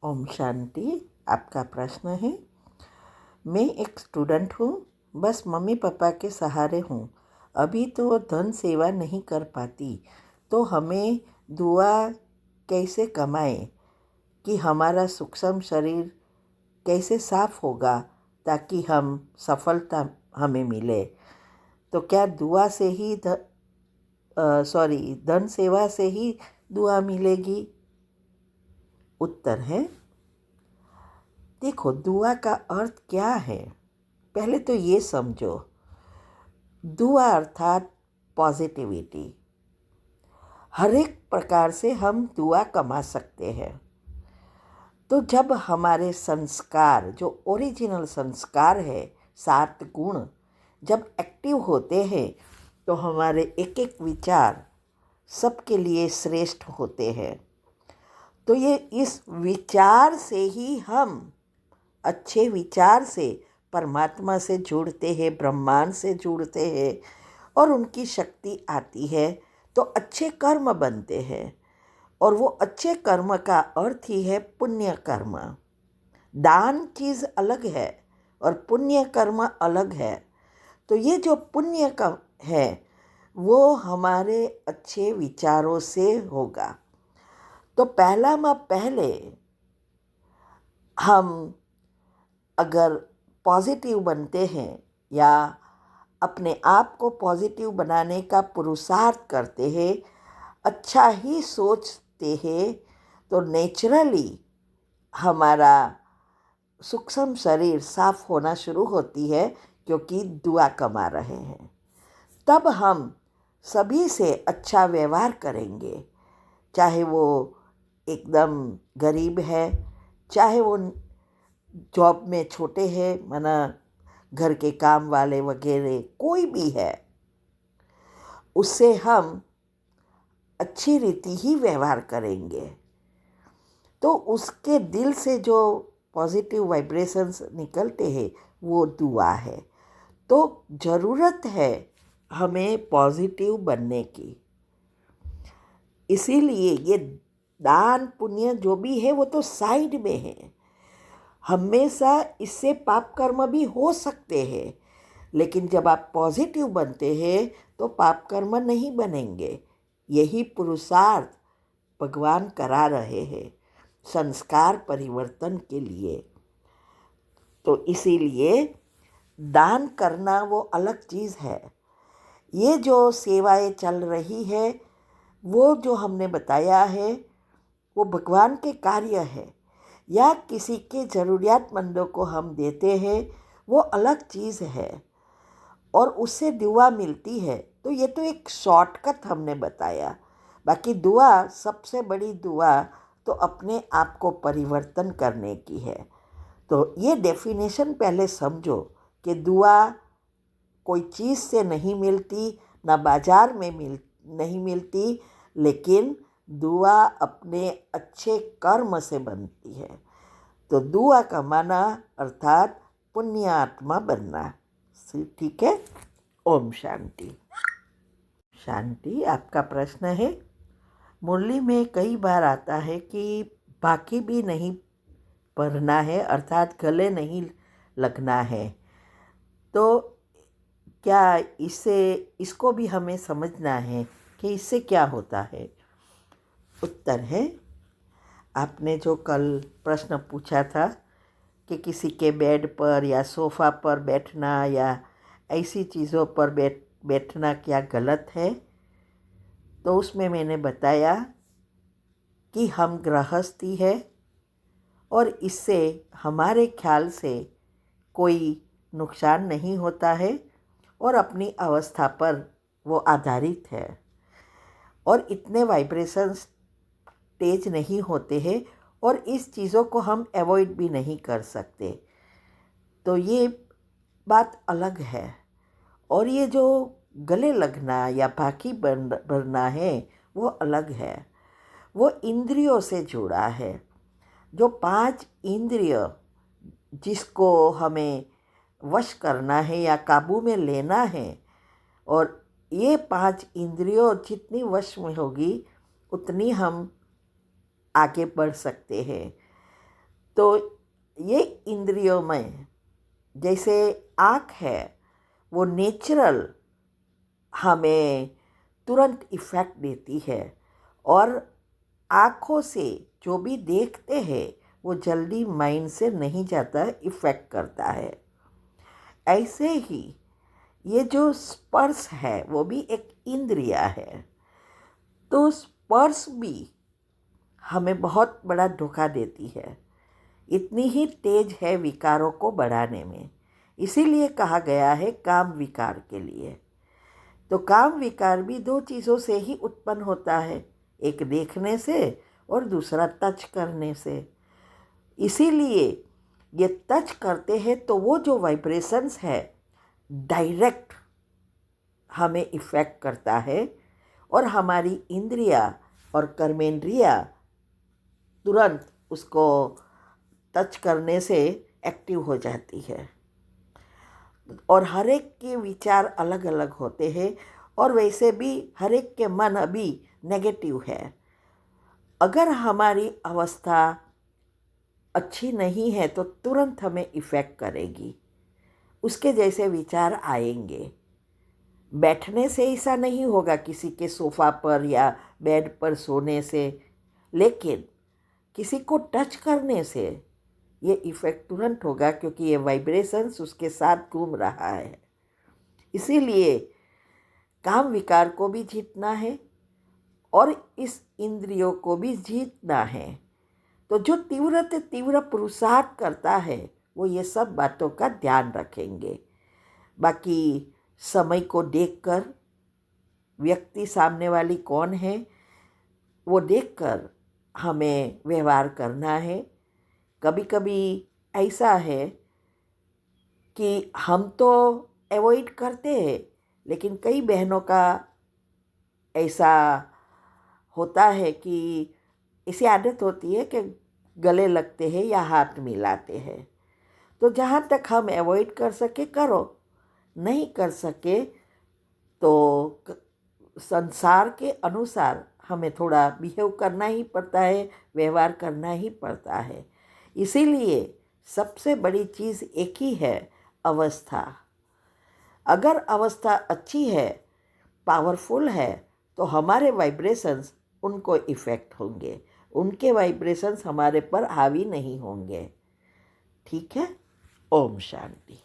ओम शांति। आपका प्रश्न है, मैं एक स्टूडेंट हूँ, बस मम्मी पापा के सहारे हूँ। अभी तो धन सेवा नहीं कर पाती, तो हमें दुआ कैसे कमाएं कि हमारा सूक्ष्म शरीर कैसे साफ होगा ताकि हम सफलता हमें मिले। तो क्या दुआ से ही धन सेवा से ही दुआ मिलेगी? उत्तर है, देखो, दुआ का अर्थ क्या है पहले तो ये समझो। दुआ अर्थात पॉजिटिविटी। हर एक प्रकार से हम दुआ कमा सकते हैं। तो जब हमारे संस्कार, जो ओरिजिनल संस्कार है, 7 गुण जब एक्टिव होते हैं तो हमारे एक एक विचार सबके लिए श्रेष्ठ होते हैं। तो ये इस विचार से ही हम अच्छे विचार से परमात्मा से जुड़ते हैं, ब्रह्मांड से जुड़ते हैं और उनकी शक्ति आती है तो अच्छे कर्म बनते हैं। और वो अच्छे कर्म का अर्थ ही है पुण्य कर्म। दान चीज़ अलग है और पुण्य कर्म अलग है। तो ये जो पुण्य का है वो हमारे अच्छे विचारों से होगा। तो पहले हम अगर पॉजिटिव बनते हैं या अपने आप को पॉजिटिव बनाने का पुरुषार्थ करते हैं, अच्छा ही सोचते हैं, तो नेचुरली हमारा सूक्ष्म शरीर साफ होना शुरू होती है, क्योंकि दुआ कमा रहे हैं। तब हम सभी से अच्छा व्यवहार करेंगे, चाहे वो एकदम गरीब है, चाहे वो जॉब में छोटे हैं, माना घर के काम वाले वगैरह कोई भी है, उससे हम अच्छी रीति ही व्यवहार करेंगे। तो उसके दिल से जो पॉजिटिव वाइब्रेशंस निकलते हैं वो दुआ है। तो ज़रूरत है हमें पॉजिटिव बनने की। इसीलिए ये दान पुण्य जो भी है वो तो साइड में है। हमेशा इससे पाप कर्म भी हो सकते हैं, लेकिन जब आप पॉजिटिव बनते हैं तो पाप कर्म नहीं बनेंगे। यही पुरुषार्थ भगवान करा रहे हैं संस्कार परिवर्तन के लिए। तो इसीलिए दान करना वो अलग चीज़ है। ये जो सेवाएं चल रही है वो जो हमने बताया है वो भगवान के कार्य है, या किसी के ज़रूरियातमंदों को हम देते हैं, वो अलग चीज़ है और उससे दुआ मिलती है। तो ये तो एक शॉर्टकट हमने बताया। बाकी दुआ, सबसे बड़ी दुआ तो अपने आप को परिवर्तन करने की है। तो ये डेफिनेशन पहले समझो कि दुआ कोई चीज़ से नहीं मिलती, ना बाज़ार में नहीं मिलती, लेकिन दुआ अपने अच्छे कर्म से बनती है। तो दुआ कमाना अर्थात पुण्य आत्मा बनना। ठीक है। ओम शांति। शांति। आपका प्रश्न है, मुरली में कई बार आता है कि बाकी भी नहीं पढ़ना है, अर्थात गले नहीं लगना है। तो क्या इसको भी हमें समझना है कि इससे क्या होता है? उत्तर है, आपने जो कल प्रश्न पूछा था कि किसी के बेड पर या सोफ़ा पर बैठना या ऐसी चीज़ों पर बैठना क्या गलत है, तो उसमें मैंने बताया कि हम गृहस्थी है और इससे हमारे ख्याल से कोई नुकसान नहीं होता है और अपनी अवस्था पर वो आधारित है और इतने वाइब्रेशंस तेज नहीं होते हैं और इस चीज़ों को हम अवॉइड भी नहीं कर सकते। तो ये बात अलग है। और ये जो गले लगना या बाकी भरना है वो अलग है। वो इंद्रियों से जुड़ा है। जो 5 इंद्रिय जिसको हमें वश करना है या काबू में लेना है, और ये 5 इंद्रियों जितनी वश में होगी उतनी हम आगे बढ़ सकते हैं। तो ये इंद्रियों में जैसे आँख है, वो नेचुरल हमें तुरंत इफ़ेक्ट देती है, और आँखों से जो भी देखते हैं वो जल्दी माइंड से नहीं जाता, इफ़ेक्ट करता है। ऐसे ही ये जो स्पर्श है वो भी एक इंद्रिया है। तो स्पर्श भी हमें बहुत बड़ा धोखा देती है, इतनी ही तेज है विकारों को बढ़ाने में। इसीलिए कहा गया है काम विकार के लिए। तो काम विकार भी दो चीज़ों से ही उत्पन्न होता है, एक देखने से और दूसरा टच करने से। इसीलिए ये टच करते हैं तो वो जो वाइब्रेशंस है डायरेक्ट हमें इफ़ेक्ट करता है, और हमारी इंद्रिया और कर्मेंद्रिया तुरंत उसको टच करने से एक्टिव हो जाती है। और हर एक के विचार अलग अलग होते हैं, और वैसे भी हर एक के मन अभी नेगेटिव है। अगर हमारी अवस्था अच्छी नहीं है तो तुरंत हमें इफ़ेक्ट करेगी, उसके जैसे विचार आएंगे। बैठने से ऐसा नहीं होगा, किसी के सोफ़ा पर या बेड पर सोने से, लेकिन किसी को टच करने से ये इफ़ेक्ट तुरंत होगा, क्योंकि ये वाइब्रेशंस उसके साथ घूम रहा है। इसीलिए काम विकार को भी जीतना है और इस इंद्रियों को भी जीतना है। तो जो तीव्र पुरुषार्थ करता है वो ये सब बातों का ध्यान रखेंगे। बाकी समय को देखकर, व्यक्ति सामने वाली कौन है वो देखकर हमें व्यवहार करना है। कभी कभी ऐसा है कि हम तो अवॉइड करते हैं, लेकिन कई बहनों का ऐसा होता है कि ऐसी आदत होती है कि गले लगते हैं या हाथ मिलाते हैं। तो जहाँ तक हम अवॉइड कर सके करो, नहीं कर सके तो संसार के अनुसार हमें थोड़ा बिहेव करना ही पड़ता है, व्यवहार करना ही पड़ता है। इसीलिए सबसे बड़ी चीज़ एक ही है, अवस्था। अगर अवस्था अच्छी है, पावरफुल है, तो हमारे वाइब्रेशंस उनको इफ़ेक्ट होंगे, उनके वाइब्रेशंस हमारे पर हावी नहीं होंगे। ठीक है। ओम शांति।